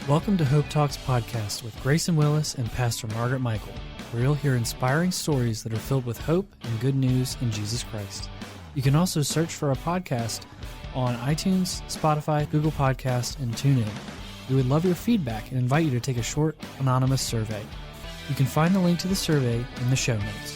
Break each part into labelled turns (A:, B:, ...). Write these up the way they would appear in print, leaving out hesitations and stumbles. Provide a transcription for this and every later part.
A: Welcome to Hope Talks podcast with Grayson Willis and Pastor Margaret Michael, where you'll hear inspiring stories that are filled with hope and good news in Jesus Christ. You can also search for our podcast on iTunes, Spotify, Google Podcasts, and TuneIn. We would love your feedback and invite you to take a short, anonymous survey. You can find the link to the survey in the show notes.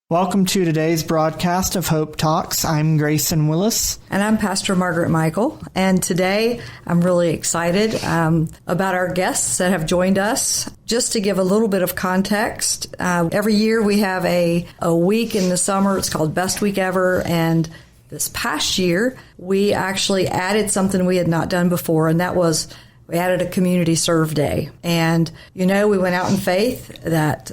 B: Welcome to today's broadcast of Hope Talks. I'm Grayson Willis.
C: And I'm Pastor Margaret Michael. And today I'm really excited about our guests that have joined us. Just to give a little bit of context, every year we have a week in the summer. It's called Best Week Ever. And this past year, we actually added something we had not done before, and that was we added a community serve day. And, we went out in faith that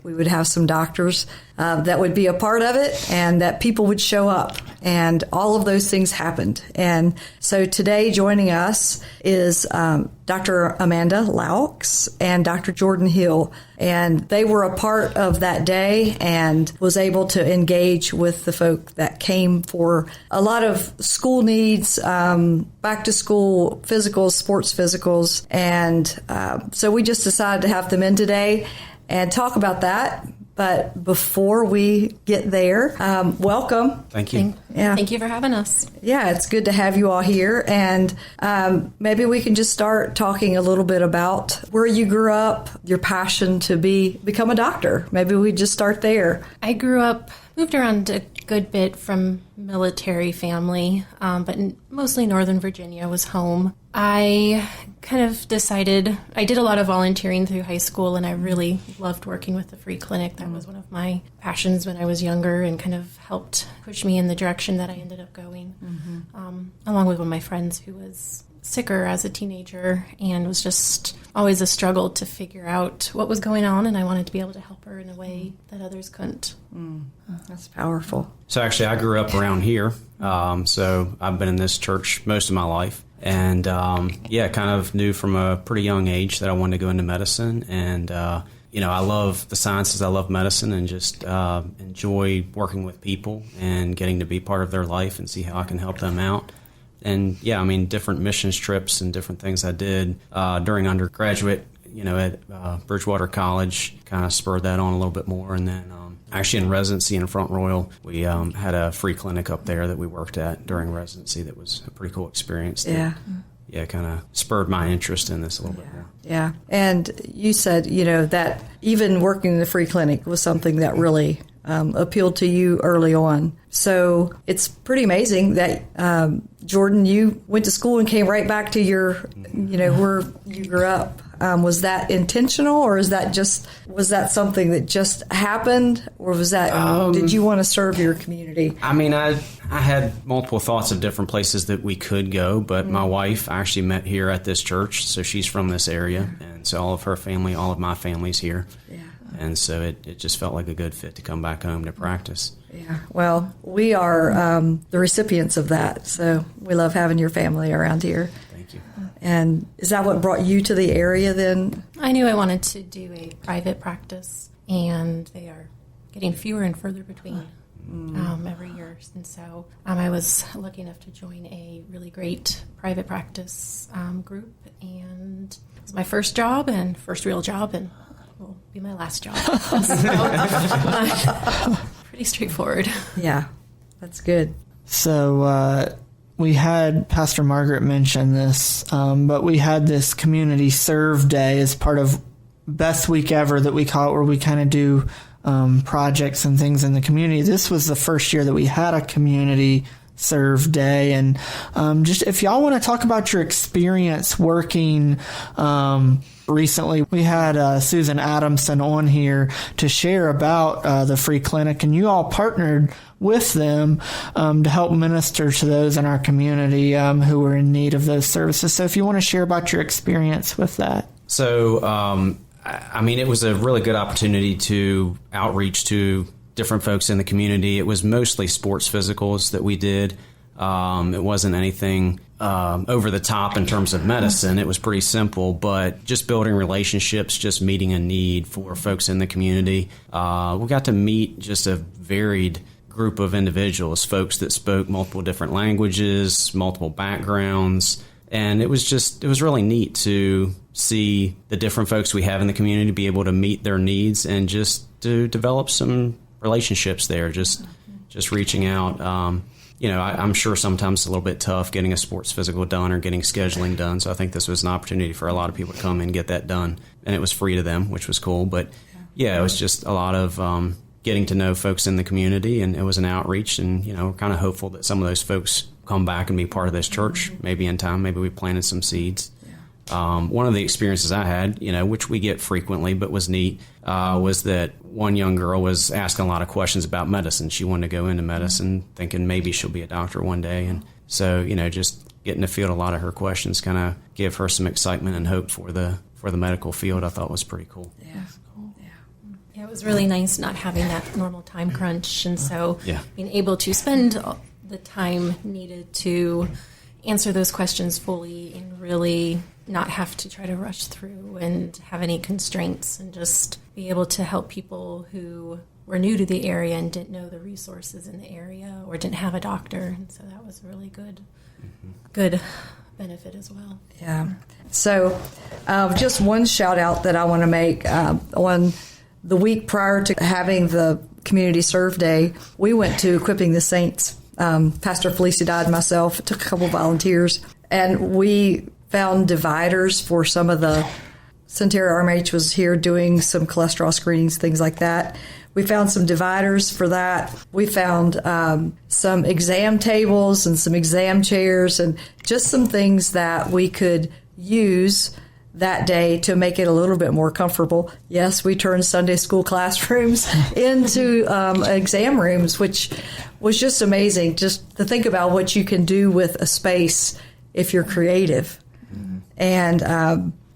C: we would have some doctors that would be a part of it and that people would show up. And all of those things happened. And so today joining us is Dr. Amanda Loucks and Dr. Jordan Hill. And they were a part of that day and was able to engage with the folk that came for a lot of school needs, back to school physicals, sports physicals. And so we just decided to have them in today and talk about that. But before we get there, welcome.
D: Thank you.
E: Thank you for having us.
C: Yeah, it's good to have you all here. And maybe we can just start talking a little bit about where you grew up, your passion to become a doctor. Maybe we just start there.
E: I moved around a good bit from military family, but mostly Northern Virginia was home. I kind of decided, I did a lot of volunteering through high school, and I really loved working with the free clinic. That was one of my passions when I was younger and kind of helped push me in the direction that I ended up going, along with one of my friends who was sicker as a teenager and was just always a struggle to figure out what was going on, and I wanted to be able to help her in a way that others couldn't.
C: That's powerful.
D: So actually, I grew up around here. So I've been in this church most of my life. And, kind of knew from a pretty young age that I wanted to go into medicine. And, I love the sciences. I love medicine and just enjoy working with people and getting to be part of their life and see how I can help them out. And, different missions trips and different things I did during undergraduate, at Bridgewater College kind of spurred that on a little bit more. And then actually in residency in Front Royal, we had a free clinic up there that we worked at during residency. That was a pretty cool experience. That, kind of spurred my interest in this a little bit more.
C: Yeah. And you said, that even working in the free clinic was something that really appealed to you early on. So it's pretty amazing that, Jordan, you went to school and came right back to your, where you grew up. Was that intentional, or was that something that just happened, or was that, did you want to serve your community?
D: I had multiple thoughts of different places that we could go, but my wife actually met here at this church, so she's from this area, and so all of her family, all of my family's here. Yeah. And so it just felt like a good fit to come back home to practice.
C: Yeah, well, we are the recipients of that, so we love having your family around here.
D: Thank you.
C: And is that what brought you to the area then?
E: I knew I wanted to do a private practice, and they are getting fewer and further between every year. And so I was lucky enough to join a really great private practice group, and it was my first real job, and will be my last job. So, pretty straightforward.
C: Yeah, that's good.
B: So we had Pastor Margaret mention this, but we had this community serve day as part of Best Week Ever that we call it, where we kind of do projects and things in the community. This was the first year that we had a community serve day. And just if y'all want to talk about your experience working recently, we had Susan Adamson on here to share about the free clinic, and you all partnered with them to help minister to those in our community who were in need of those services. So if you want to share about your experience with that.
D: So, it was a really good opportunity to outreach to different folks in the community. It was mostly sports physicals that we did. It wasn't anything over the top in terms of medicine. It was pretty simple, but just building relationships, just meeting a need for folks in the community. We got to meet just a varied group of individuals, folks that spoke multiple different languages, multiple backgrounds, And it was really neat to see the different folks we have in the community be able to meet their needs and just to develop some relationships there, just reaching out. I'm sure sometimes it's a little bit tough getting a sports physical done or getting scheduling done. So I think this was an opportunity for a lot of people to come and get that done. And it was free to them, which was cool. But it was just a lot of getting to know folks in the community, and it was an outreach. And, we're kind of hopeful that some of those folks come back and be part of this church, maybe in time. Maybe we planted some seeds. One of the experiences I had, which we get frequently but was neat, was that one young girl was asking a lot of questions about medicine. She wanted to go into medicine, thinking maybe she'll be a doctor one day. And so, just getting to field a lot of her questions kind of give her some excitement and hope for the medical field, I thought was pretty cool.
C: Yeah.
E: Yeah, it was really nice not having that normal time crunch. And so being able to spend the time needed to answer those questions fully and really not have to try to rush through and have any constraints, and just be able to help people who were new to the area and didn't know the resources in the area or didn't have a doctor. And so that was a really good benefit as well.
C: Yeah. So just one shout out that I want to make. On the week prior to having the Community Serve Day, we went to Equipping the Saints. Pastor Felicidad and myself took a couple volunteers, and we found dividers for some of the Centenary RMH was here doing some cholesterol screenings, things like that. We found some dividers for that. We found some exam tables and some exam chairs and just some things that we could use that day to make it a little bit more comfortable. Yes, we turned Sunday school classrooms into exam rooms, which was just amazing, just to think about what you can do with a space if you're creative. And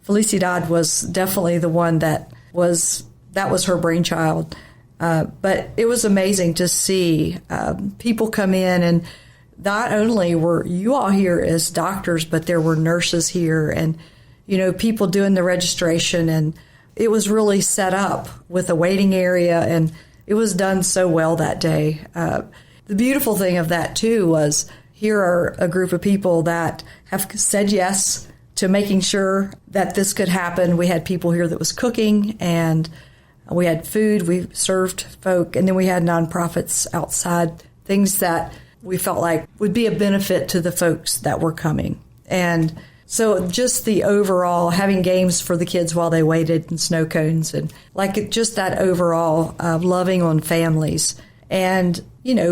C: Felicidad was definitely the one that was her brainchild. But it was amazing to see people come in, and not only were you all here as doctors, but there were nurses here and, people doing the registration, and it was really set up with a waiting area, and it was done so well that day. The beautiful thing of that, too, was here are a group of people that have said yes to making sure that this could happen. We had people here that was cooking, and we had food, we served folk, and then we had nonprofits outside, things that we felt like would be a benefit to the folks that were coming. And so just the overall, having games for the kids while they waited and snow cones, and just that overall loving on families. And,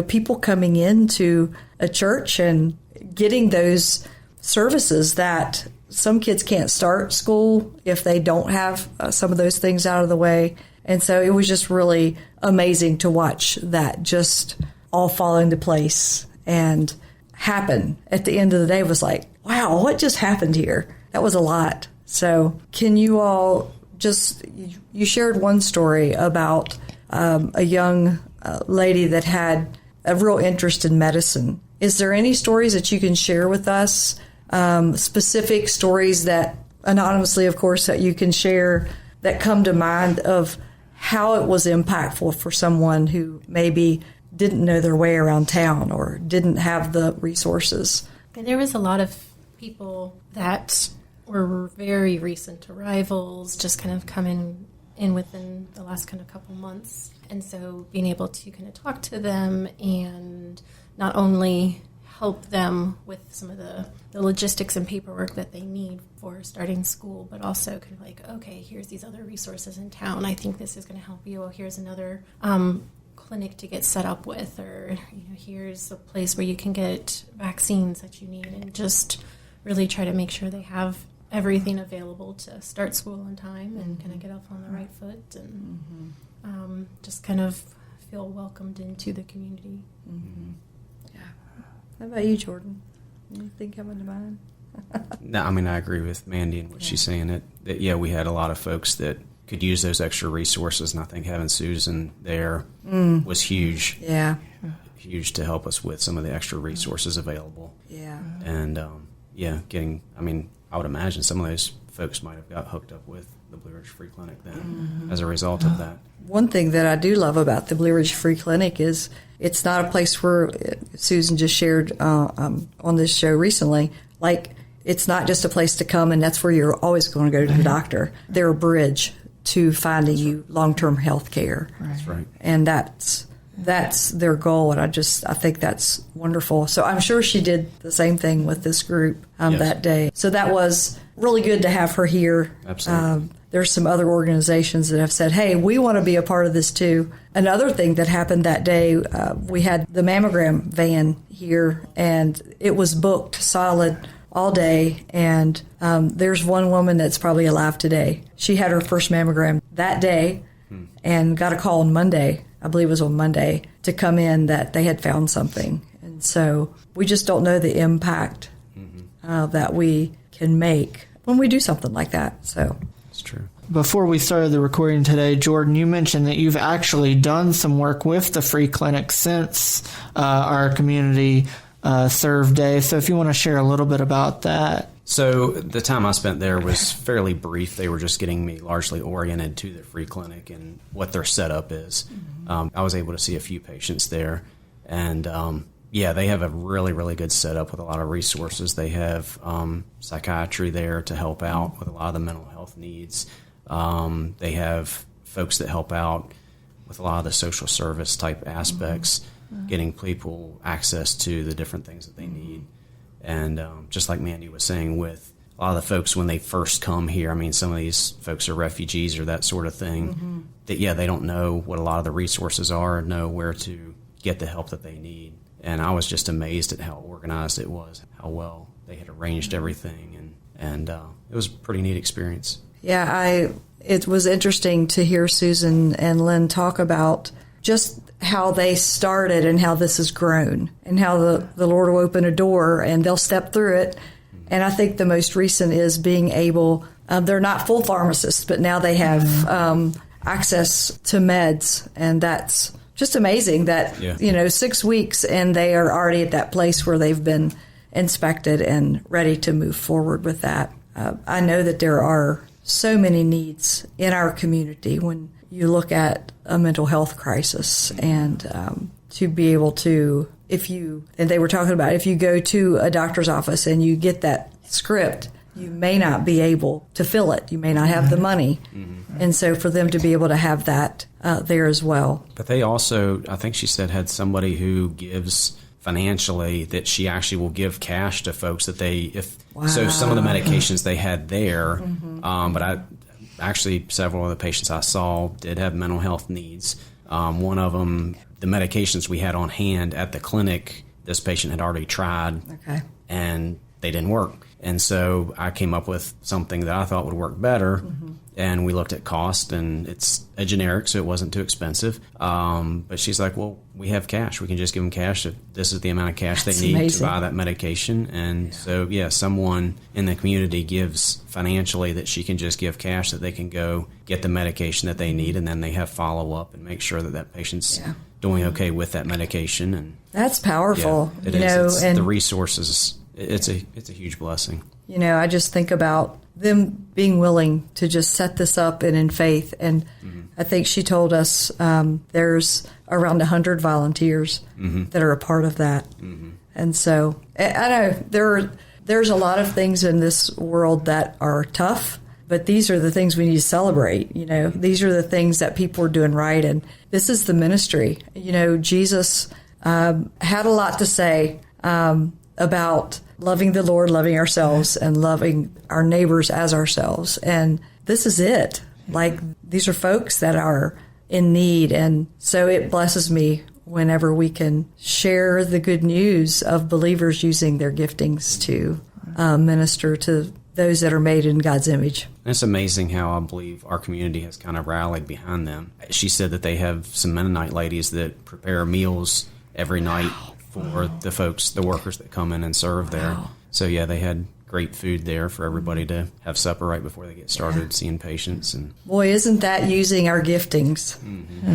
C: people coming into a church and getting those services that some kids can't start school if they don't have some of those things out of the way. And so it was just really amazing to watch that just all fall into place and happen. At the end of the day, it was like, wow, what just happened here? That was a lot. So can you all you shared one story about a young lady that had a real interest in medicine. Is there any stories that you can share with us, specific stories that, anonymously, of course, that you can share that come to mind of how it was impactful for someone who maybe didn't know their way around town or didn't have the resources?
E: And there was a lot of people that were very recent arrivals, just kind of coming in within the last kind of couple months. And so being able to kind of talk to them and not only help them with some of the logistics and paperwork that they need for starting school, but also kind of like, okay, here's these other resources in town. I think this is going to help you. Oh, here's another clinic to get set up with, or here's a place where you can get vaccines that you need, and just really try to make sure they have everything available to start school on time and kind of get off on the right foot, and just kind of feel welcomed into the community.
C: Yeah. How about you, Jordan? Anything coming to mind?
D: No, I mean, I agree with Mandy and what she's saying. That we had a lot of folks that could use those extra resources, and I think having Susan there was huge.
C: Yeah.
D: Huge to help us with some of the extra resources available.
C: Yeah.
D: And, I would imagine some of those folks might have got hooked up with the Blue Ridge Free Clinic then as a result of that.
C: One thing that I do love about the Blue Ridge Free Clinic is it's not a place where Susan just shared on this show recently. Like, it's not just a place to come and that's where you're always going to go to the doctor. They're a bridge to finding you long-term health care.
D: That's right.
C: And that's their goal, and I think that's wonderful. So I'm sure she did the same thing with this group that day. So that was really good to have her here.
D: Absolutely.
C: There's some other organizations that have said, hey, we want to be a part of this too. Another thing that happened that day, we had the mammogram van here, and it was booked solid all day. And there's one woman that's probably alive today. She had her first mammogram that day and got a call on Monday, I believe it was on Monday, to come in that they had found something. And so we just don't know the impact that we can make when we do something like that. So
D: it's true.
B: Before we started the recording today, Jordan, you mentioned that you've actually done some work with the free clinic since our community serve day. So if you want to share a little bit about that.
D: So the time I spent there was fairly brief. They were just getting me largely oriented to the free clinic and what their setup is. I was able to see a few patients there. And, they have a really, really good setup with a lot of resources. They have psychiatry there to help out with a lot of the mental health needs. They have folks that help out with a lot of the social service type aspects, getting people access to the different things that they need. And just like Mandy was saying, with a lot of the folks when they first come here, I mean, some of these folks are refugees or that sort of thing, that, they don't know what a lot of the resources are and know where to get the help that they need. And I was just amazed at how organized it was, how well they had arranged everything. And it was a pretty neat experience.
C: Yeah, it was interesting to hear Susan and Lynn talk about just how they started and how this has grown and how the Lord will open a door and they'll step through it. And I think the most recent is being able, they're not full pharmacists, but now they have access to meds. And that's just amazing that, 6 weeks and they are already at that place where they've been inspected and ready to move forward with that. I know that there are so many needs in our community when you look at a mental health crisis, and to be able to, and they were talking about, if you go to a doctor's office and you get that script, you may not be able to fill it. You may not have the money. And so for them to be able to have that there as well.
D: But they also, I think she said, had somebody who gives financially, that she actually will give cash to folks that so some of the medications they had there, but actually several of the patients I saw did have mental health needs. One of them, the medications we had on hand at the clinic, this patient had already tried, and they didn't work. And so I came up with something that I thought would work better, and we looked at cost, and it's a generic, so it wasn't too expensive. But she's like, well, we have cash. We can just give them cash. If this is the amount of cash they need to buy that medication. And so, someone in the community gives financially that she can just give cash that they can go get the medication that they need, and then they have follow-up and make sure that that patient's doing okay with that medication. And
C: that's powerful.
D: It is. And the resources, it's a huge blessing.
C: I just think about them being willing to just set this up and in faith. And I think she told us there's around 100 volunteers that are a part of that. And so I know there's a lot of things in this world that are tough, but these are the things we need to celebrate. These are the things that people are doing right. And this is the ministry. Jesus had a lot to say about loving the Lord, loving ourselves, and loving our neighbors as ourselves. And this is it. Like, these are folks that are in need. And so it blesses me whenever we can share the good news of believers using their giftings to minister to those that are made in God's image.
D: It's amazing how I believe our community has kind of rallied behind them. She said that they have some Mennonite ladies that prepare meals every night for the folks, the workers that come in and serve there. So, they had great food there for everybody to have supper right before they get started seeing patients. And
C: boy, isn't that using our giftings,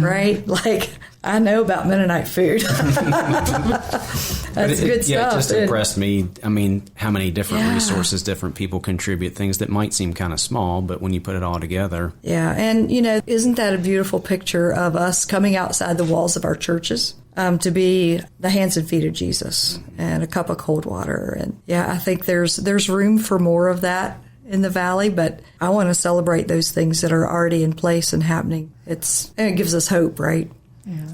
C: right? Like, I know about Mennonite food. That's good stuff.
D: Yeah, it just impressed me. I mean, how many different resources different people contribute, things that might seem kind of small, but when you put it all together.
C: Yeah, and, isn't that a beautiful picture of us coming outside the walls of our churches? to be the hands and feet of Jesus and a cup of cold water. And yeah, I think there's room for more of that in the valley, but I want to celebrate those things that are already in place and happening. And it gives us hope, right?
B: Yeah.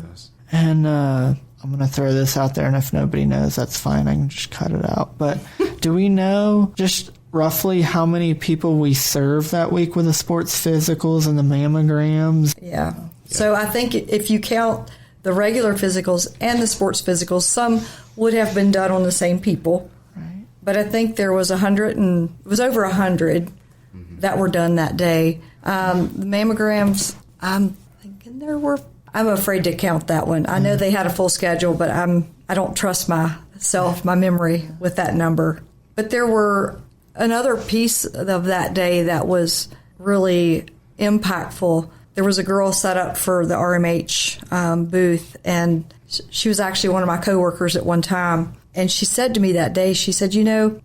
B: And I'm going to throw this out there, and if nobody knows, that's fine. I can just cut it out. But do we know just roughly how many people we serve that week with the sports physicals and the mammograms?
C: Yeah. So I think if you count the regular physicals and the sports physicals, some would have been done on the same people.
B: Right.
C: But I think there was it was over 100 that were done that day. The mammograms, I'm thinking I'm afraid to count that one. I know they had a full schedule, but I don't trust my memory with that number. But there were another piece of that day that was really impactful. There was a girl set up for the RMH booth, and she was actually one of my coworkers at one time. And she said to me that day, she said,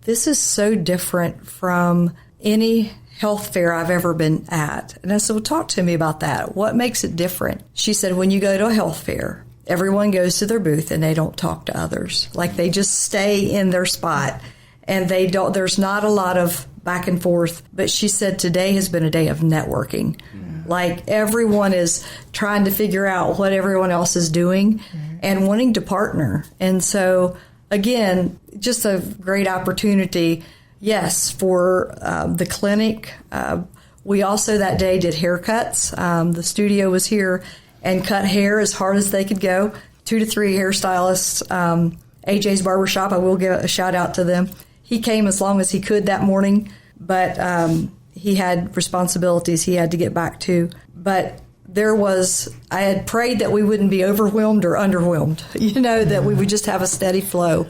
C: this is so different from any health fair I've ever been at. And I said, well, talk to me about that. What makes it different? She said, when you go to a health fair, everyone goes to their booth and they don't talk to others. Like they just stay in their spot, and there's not a lot of back and forth. But she said today has been a day of networking. Like everyone is trying to figure out what everyone else is doing and wanting to partner. And so again, just a great opportunity. Yes, for the clinic. We also that day did haircuts. The studio was here and cut hair as hard as they could go. 2 to 3 hairstylists. AJ's Barbershop, I will give a shout out to them. He came as long as he could that morning, but he had responsibilities he had to get back to. But I had prayed that we wouldn't be overwhelmed or underwhelmed, that we would just have a steady flow.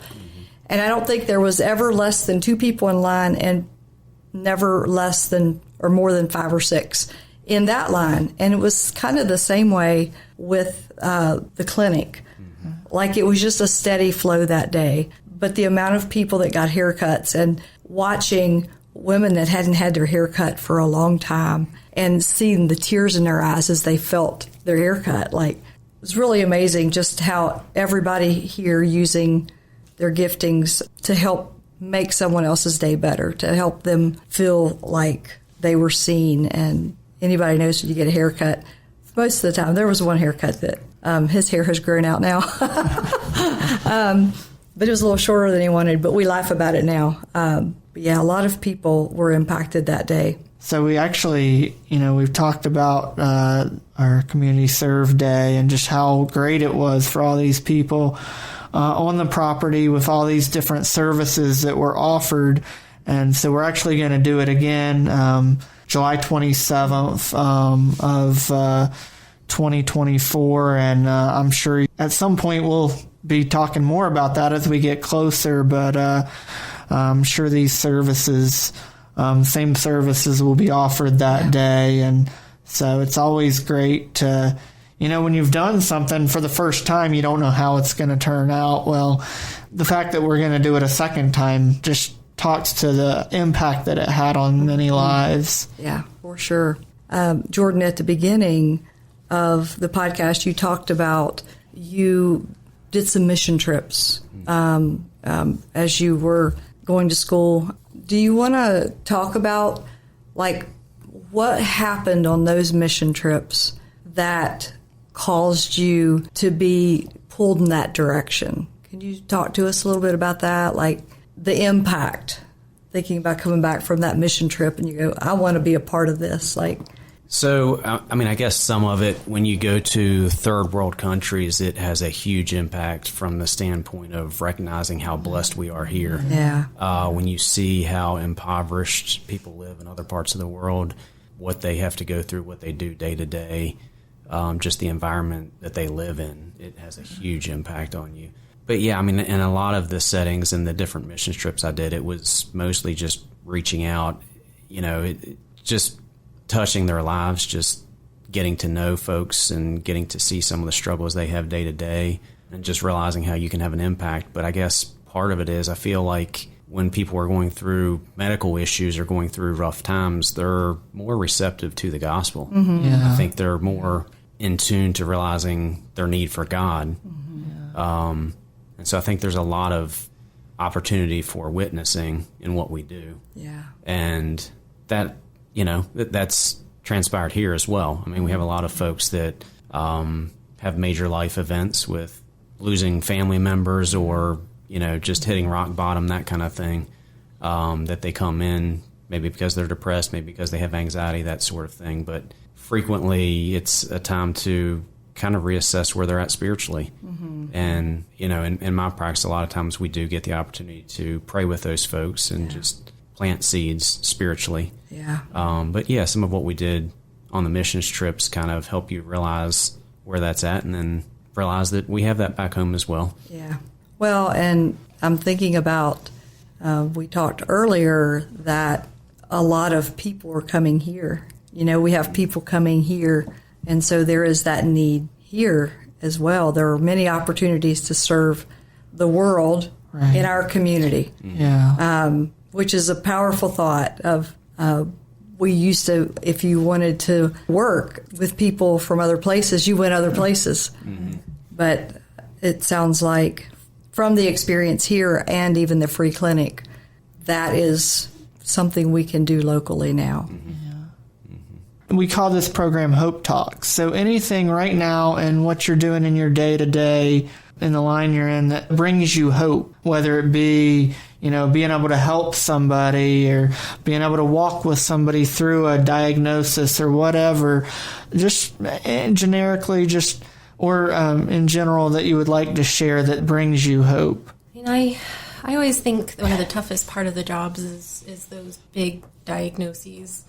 C: And I don't think there was ever less than 2 people in line and never less than or more than 5 or 6 in that line. And it was kind of the same way with the clinic. Like it was just a steady flow that day. But the amount of people that got haircuts and watching women that hadn't had their hair cut for a long time and seeing the tears in their eyes as they felt their haircut, it was really amazing just how everybody here using their giftings to help make someone else's day better, to help them feel like they were seen. And anybody knows when you get a haircut, most of the time, there was one haircut that his hair has grown out now. But it was a little shorter than he wanted, but we laugh about it now. But yeah, a lot of people were impacted that day.
B: So we actually, we've talked about our community serve day and just how great it was for all these people on the property with all these different services that were offered. And so we're actually going to do it again July 27th of 2024. And I'm sure at some point we'll be talking more about that as we get closer. But I'm sure these services, same services will be offered that day. And so it's always great to, when you've done something for the first time, you don't know how it's going to turn out. Well, the fact that we're going to do it a second time just talks to the impact that it had on many lives.
C: Yeah, for sure. Jordan, at the beginning of the podcast, you talked about you did some mission trips as you were going to school. Do you want to talk about what happened on those mission trips that caused you to be pulled in that direction? Can you talk to us a little bit about that? The impact, thinking about coming back from that mission trip and you go, I want to be a part of this.
D: So, I guess some of it, when you go to third world countries, it has a huge impact from the standpoint of recognizing how blessed we are here.
C: Yeah.
D: When you see how impoverished people live in other parts of the world, what they have to go through, what they do day to day, just the environment that they live in, it has a huge impact on you. But yeah, in a lot of the settings and the different mission trips I did, it was mostly just reaching out, just touching their lives, just getting to know folks and getting to see some of the struggles they have day to day and just realizing how you can have an impact. But I guess part of it is I feel like when people are going through medical issues or going through rough times, they're more receptive to the gospel.
C: Mm-hmm.
B: Yeah.
D: I think they're more in tune to realizing their need for God.
B: Mm-hmm.
D: And so I think there's a lot of opportunity for witnessing in what we do.
C: Yeah.
D: And that, that's transpired here as well. I mean, we have a lot of folks that have major life events with losing family members or, just hitting rock bottom, that kind of thing, that they come in maybe because they're depressed, maybe because they have anxiety, that sort of thing. But frequently it's a time to kind of reassess where they're at spiritually. And, in my practice, a lot of times we do get the opportunity to pray with those folks and just plant seeds spiritually.
C: Yeah.
D: But yeah, some of what we did on the missions trips kind of help you realize where that's at and then realize that we have that back home as well.
C: Yeah. Well, and I'm thinking about, we talked earlier that a lot of people are coming here. We have people coming here, and so there is that need here as well. There are many opportunities to serve the world in our community.
B: Yeah.
C: Which is a powerful thought of, we used to, if you wanted to work with people from other places, you went other places. But it sounds like from the experience here and even the free clinic, that is something we can do locally now.
B: We call this program Hope Talks. So anything right now and what you're doing in your day-to-day in the line you're in that brings you hope, whether it be, being able to help somebody or being able to walk with somebody through a diagnosis or whatever, just generically, or in general that you would like to share that brings you hope.
E: I always think one of the toughest part of the jobs is those big diagnoses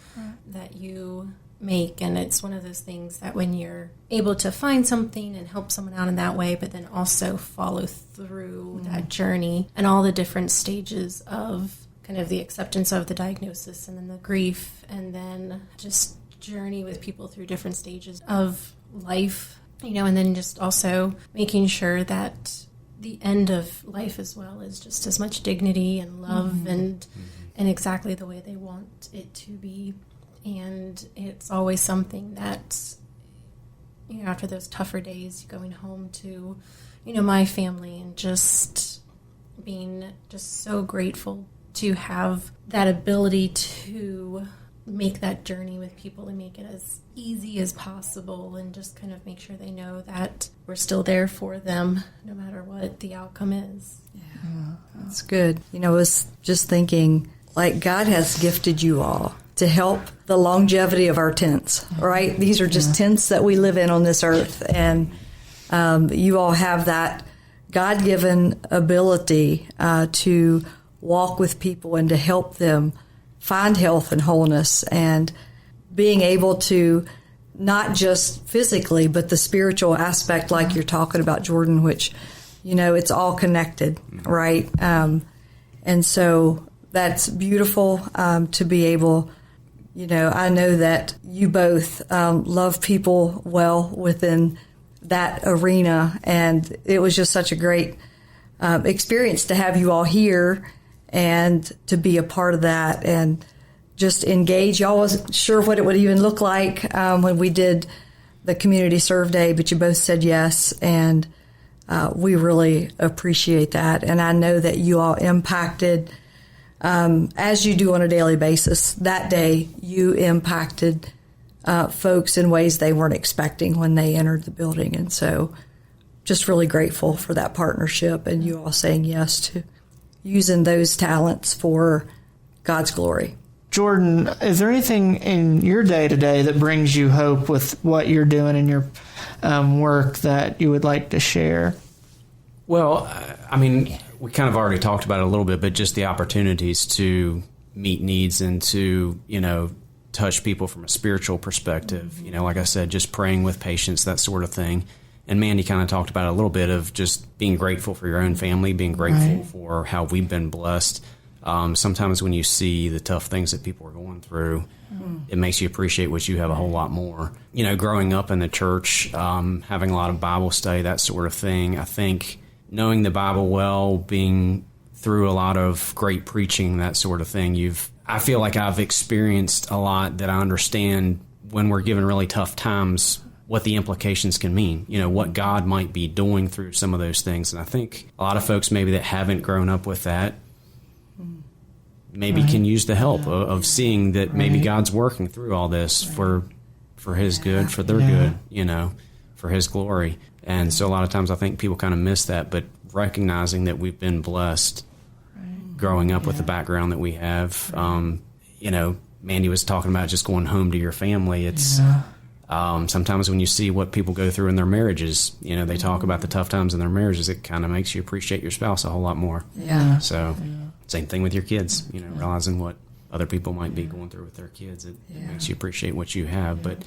E: that you make, and it's one of those things that when you're able to find something and help someone out in that way, but then also follow through that journey and all the different stages of kind of the acceptance of the diagnosis and then the grief and then just journey with people through different stages of life, and then just also making sure that the end of life as well is just as much dignity and love and exactly the way they want it to be. And it's always something that, after those tougher days, going home to, my family and just being just so grateful to have that ability to make that journey with people and make it as easy as possible and just kind of make sure they know that we're still there for them no matter what the outcome is.
C: Yeah, that's good. I was just thinking, like, God has gifted you all to help the longevity of our tents, right? These are just tents that we live in on this earth, and you all have that God-given ability to walk with people and to help them find health and wholeness, and being able to not just physically, but the spiritual aspect, like you're talking about, Jordan, which, it's all connected, right? And so that's beautiful to be able. I know that you both love people well within that arena, and it was just such a great experience to have you all here and to be a part of that and just engage. Y'all wasn't sure what it would even look like when we did the community serve day, but you both said yes, and we really appreciate that. And I know that you all impacted, as you do on a daily basis, that day you impacted folks in ways they weren't expecting when they entered the building. And so just really grateful for that partnership and you all saying yes to using those talents for God's glory.
B: Jordan, is there anything in your day-to-day that brings you hope with what you're doing in your work that you would like to share?
D: Well, we kind of already talked about it a little bit, but just the opportunities to meet needs and to, touch people from a spiritual perspective. Like I said, just praying with patients, that sort of thing. And Mandy kind of talked about it a little bit of just being grateful for your own family, being grateful for how we've been blessed. Sometimes when you see the tough things that people are going through, it makes you appreciate what you have a whole lot more. Growing up in the church, having a lot of Bible study, that sort of thing, I think knowing the Bible well, being through a lot of great preaching, that sort of thing, I feel like I've experienced a lot that I understand when we're given really tough times, what the implications can mean, what God might be doing through some of those things. And I think a lot of folks maybe that haven't grown up with that maybe can use the help of seeing that maybe God's working through all this for his good, for their good, for his glory. And so a lot of times I think people kind of miss that, but recognizing that we've been blessed growing up with the background that we have. Mandy was talking about just going home to your family. It's sometimes when you see what people go through in their marriages, they talk about the tough times in their marriages, it kind of makes you appreciate your spouse a whole lot more.
B: Yeah.
D: So same thing with your kids, realizing what other people might be going through with their kids. It makes you appreciate what you have. But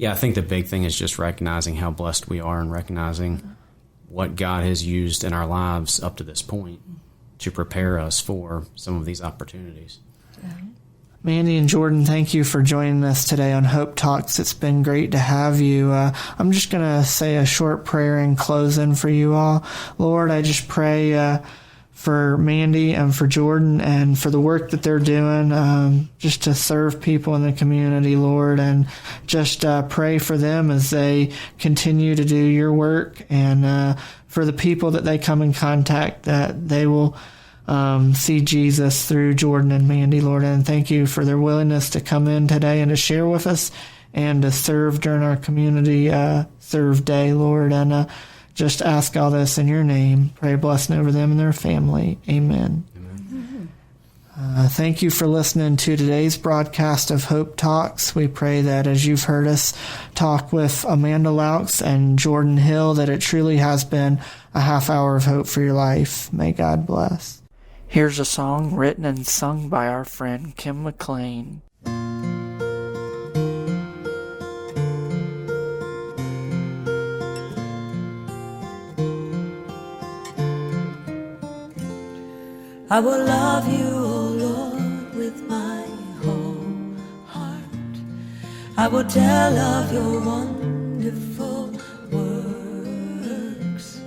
D: I think the big thing is just recognizing how blessed we are and recognizing what God has used in our lives up to this point to prepare us for some of these opportunities.
B: Mandy and Jordan, thank you for joining us today on Hope Talks. It's been great to have you. I'm just going to say a short prayer in closing for you all. Lord, I just pray for Mandy and for Jordan and for the work that they're doing, just to serve people in the community, Lord, and just pray for them as they continue to do your work, and for the people that they come in contact, that they will see Jesus through Jordan and Mandy, Lord. And thank you for their willingness to come in today and to share with us and to serve during our community serve day, Lord. And just ask all this in your name. Pray a blessing over them and their family. Amen. Thank you for listening to today's broadcast of Hope Talks. We pray that as you've heard us talk with Amanda Loucks and Jordan Hill, that it truly has been a half hour of hope for your life. May God bless. Here's a song written and sung by our friend Kim McLean.
F: I will love you, O Lord, with my whole heart. I will tell of your wonderful works.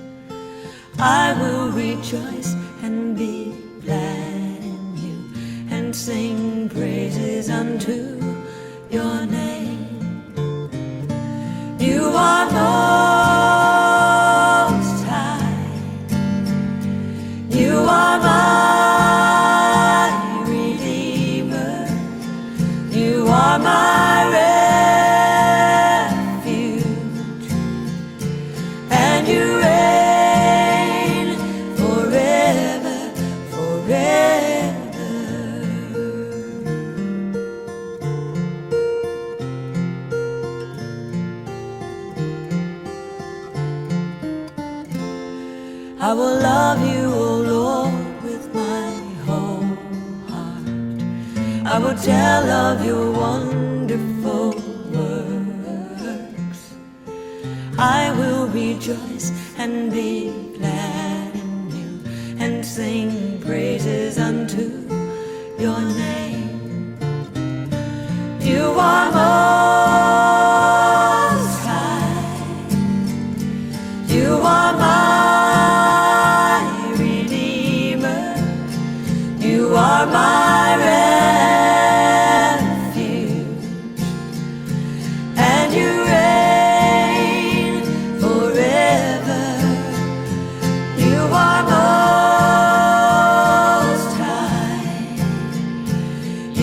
F: I will rejoice and be glad in you, and sing praises unto your name. You are most high. You are my Redeemer. You are my refuge, and you reign forever, forever. I will love you, O Lord, with my whole heart. I will tell of your wonderful works. I will rejoice and be glad in you, and sing praises unto your name. You are most high. You are my You are my refuge, and you reign forever. You are most high.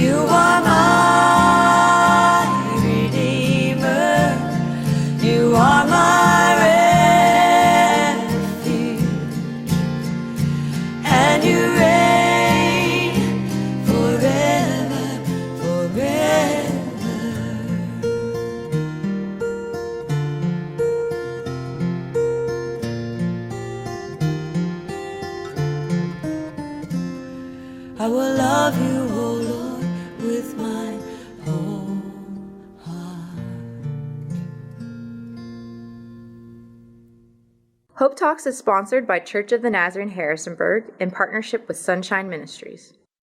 F: You are my Redeemer. You are my refuge, and you reign I will love you, O Lord, with my whole heart.
G: Hope Talks is sponsored by Church of the Nazarene Harrisonburg in partnership with Sunshine Ministries.